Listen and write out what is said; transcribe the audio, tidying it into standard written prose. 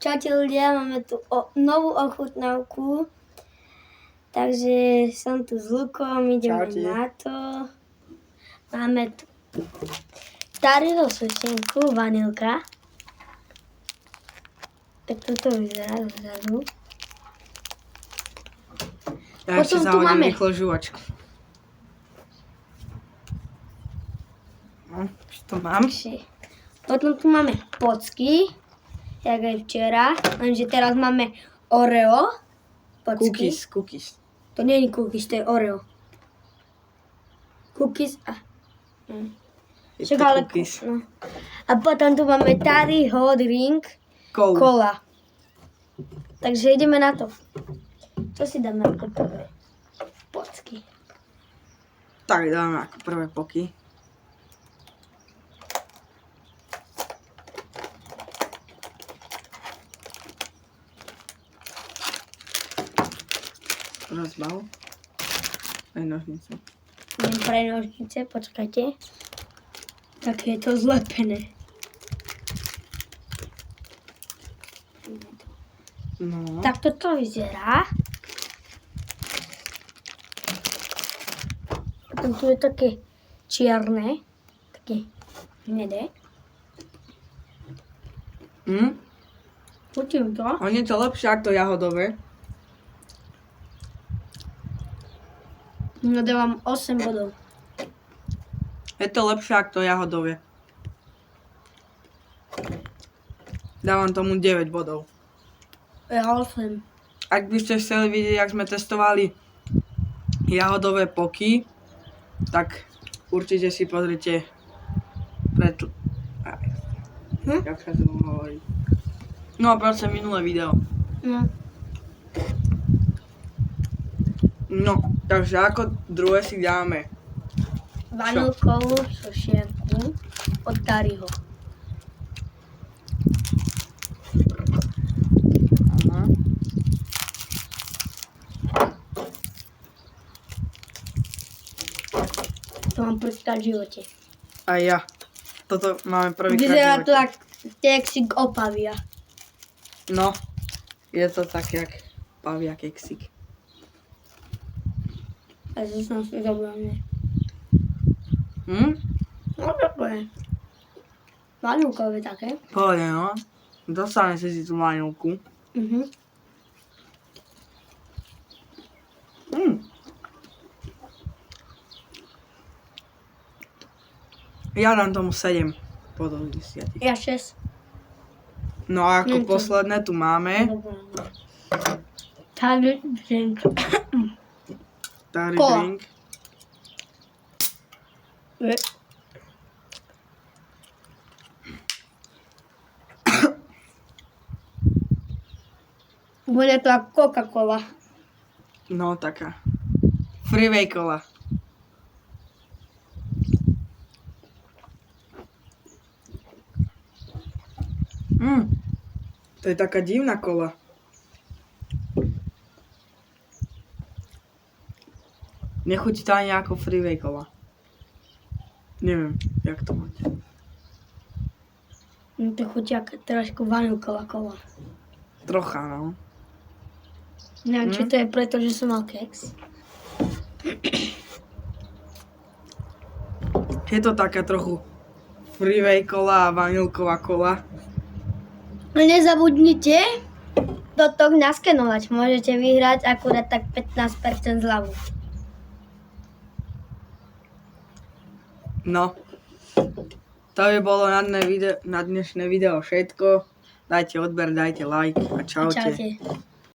Čaute ľudia, máme tu novú ochutnávku. Takže som tu s Lukom, ideme na to. Máme tu Tariho sušenku, vanilka. Tak toto vyzerá vzadu. Ja ešte zahodím rýchlo žuvačku. No, už to mám. Potom tu máme pocky, jak aj včera, lenže teraz máme Oreo. Pocky. Cookies. To nie je cookies, to je Oreo. Cookies a... Je to cookies. No. A potom tu máme Tariho drink, cola. Takže ideme na to. Čo si dáme ako prvé? Pocky. Tak dáme ako prvé poky. Rozbav. Aj nožnice. Idem pre nožnice, počkajte. Tak je to zlepené. No. Tak toto vyzerá. Potom tu je také čierne, také hnedé. Chutím to. On je to lepšie ako to jahodové. No dávam 8 bodov. Je to lepšie ako to jahodové. Dávam tomu 9 bodov. Ja 8. Ak by ste chceli vidieť, jak sme testovali jahodové poky, tak určite si pozrite jak sa to hovorí. No proste minulé video. No, takže ako druhé si dáme Vanilkovú sušenku od Tariho. Aha. To mám prvýkrát v živote. A ja. Toto máme prvýkrát v Vyzerá živote. to jak keksík opavia. No, je to tak jak pavia keksík. A to som si zobrane. No takové. Vanilkové také. Pohode, no. Dostane si tú vanilku. Ja dám tomu 7 podľa 10. Ja 6. No a ako posledné tu máme Tari drink. Tari Cola. drink. Bude to ako Coca-Cola. No taká. Freeway cola. To je taká divná kola. Nechutí to ani ako freeway cola. Neviem, jak to mať. No to chutí ako trošku vanilková kola. Trocha, no. Neviem, či to je preto, že som mal keks. Je to taká trochu freeway cola a vanilková kola. Nezabudnite toto naskenovať. Môžete vyhrať akurát tak 15% zľavu. No. To by bolo na dnešné video všetko. Dajte odber, dajte like a čaute. Čaute.